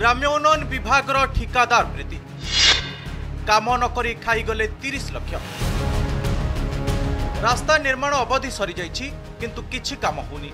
ग्राम्य उन्नयन विभाग ठिकादार प्रीति काम नकरी खाईगले 30 लाख। रास्ता निर्माण अवधि सरी जाइछि किंतु किछि काम होनी।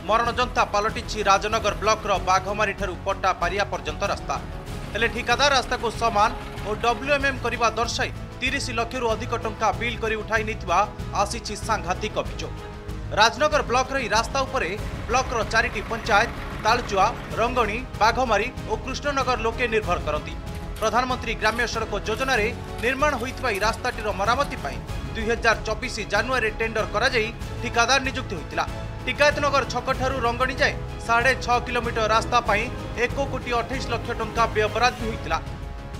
मरणजंता पलटि राजनगर ब्लॉक बाघमारी ठारू पट्टा पारिया पर्यंत रास्ता हेले ठिकादार रास्ता को समान और WMM करने दर्शाई 30 लाख रु अधिक टंका बिल करी उठाई नहीं आसी सांघातिक अभियोग। राजनगर ब्लॉक रही रास्ता उपरे ब्लॉक रो 4टी पंचायत तालचुआ रंगणी बाघमारी और कृष्णनगर लोके निर्भर करती। प्रधानमंत्री ग्राम्य सड़क योजना रे निर्माण होइतबा ई रास्ताटीर मरामती पाई 2024 जानुआरी टेंडर करा जाई ठिकादार नियुक्ति होइतिला। टिकायतनगर छक ठारू रंगणी जाए 6.5 किलोमीटर रास्ता पाई 1,28 लाख टंका व्यय बराद होइतिला।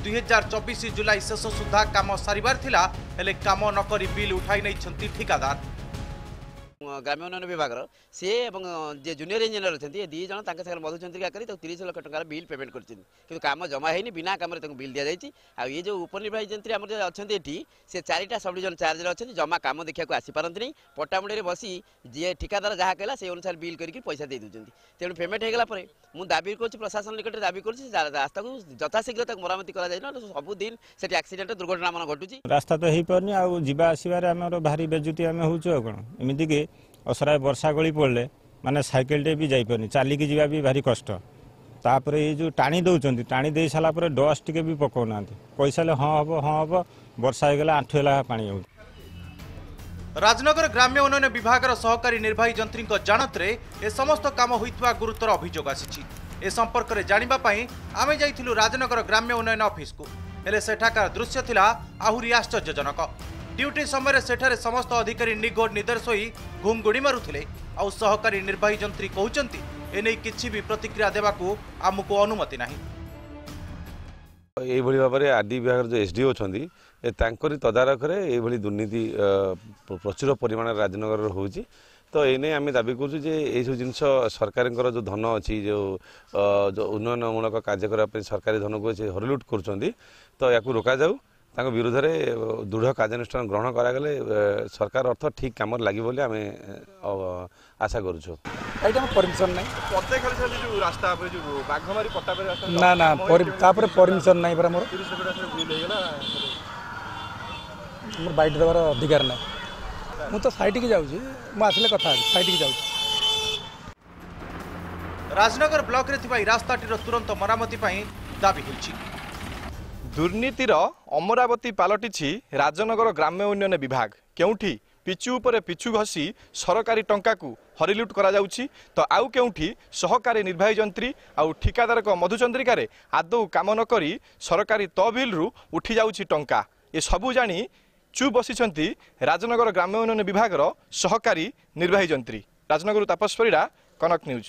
2024 जुलाई शेष सुधा काम सारिबार थिला हेले काम नकरी बिल उठाई नहीं ठिकादार। ग्राम्य उन्नयन विभाग सी जे जूनियर इंजीनियर अच्छा दी जन मधुचंद्रिका कर 30 लाख टंकार बिल पेमेंट कर काम जमा है बिना कम बिल दि जाए। ये जो उपनिर्वाही जंत्री आम अच्छा से 4टा सब डिविजन चार्ज अच्छे जमा कम देखा आसीपारती नहीं पट्टामुड़ी बसी जी ठिकादार जहाँ कहला से अनुसार बिल करके पैसा दे दूसरी तेणु पेमेंट होगा मुझे दाबी कर प्रशासन निकट दाबी कर रास्ता को यथाशीघ्र मरामती कर सबुदिन से एक्सीडेंट दुर्घटना मान घटुची। रास्ता तो हो पारनी आसबार भारी बेजुती आम हो कौन एमती कि असराय वर्षा गली पड़े माने साइकेल टे भी जापर चलिकी जी भी भारी कष्ट। तापर ये जो टाणी दौरान टाणी दे सारापर डस्ट टे भी पकाना पैसा हाँ हम वर्षा होगा आंठुला पा। राजनगर ग्राम्य उन्नयन विभाग सहकारी निर्वाही जंत्री जानत रे ए समस्त काम होइतबा गुरुतर अभियोग आसी। ए संपर्क में जानापी आम जाइथिलु राजनगर ग्राम्य उन्नयन ऑफिस को हेले सेठाकार दृश्य थिला आहुरी आश्चर्यजनक। ड्यूटी समय सेठारे समस्त अधिकारी निगोड निदेश होई घुमगुड़ी मारुथिले आउ सहकारी निर्वाही जंत्री कहउचंती एने किछि भी प्रतिक्रिया देबाकू आमको अनुमति नाही। ये भाव में आरडी विभाग जो एसडीओ अच्छा तदारख में दुर्नीति प्रचुर परिमाण राजनगर होची। तो एने आम दाबी करूँ सब जिन सरकार जो धन अच्छी जो उन्नयनमूलक कार्य करने सरकारी धन को हरिलुट कर रोक जाऊ विरोध में दृढ़ कार्यानुष्ठान ग्रहण करागले सरकार अर्थ ठीक काम लगे बोली आम आशा करूँ। परमिशन ना ना परमिशन नहीं मोर बैठ देवार अधिकार ना मु तो साइट की जाऊँ आसले कथा साइट की जाऊँ। राजनगर ब्लॉक रे थिबा रास्ताटीर तुरंत मरामती पाई दाबी होछि। दुर्नीतिर अमरावती पलटि राजनगर ग्राम्य उन्नयन विभाग केउठी पिचु उपरे पिचु घसी सरकारी टंका को हरिलुट करा जाउछि तो आउ केउठी सहकारी निर्वाही जंत्री आउ ठिकादार मधुचंद्रिका आदौ काम न करी सरकारी तहबिल रु उठी जाउछि टंका। ये सबू जानी चुप बसिछंती राजनगर ग्राम्य उन्नयन विभाग सहकारी निर्वाही जंत्री। राजनगर तापस परिड़ा, कनक न्यूज।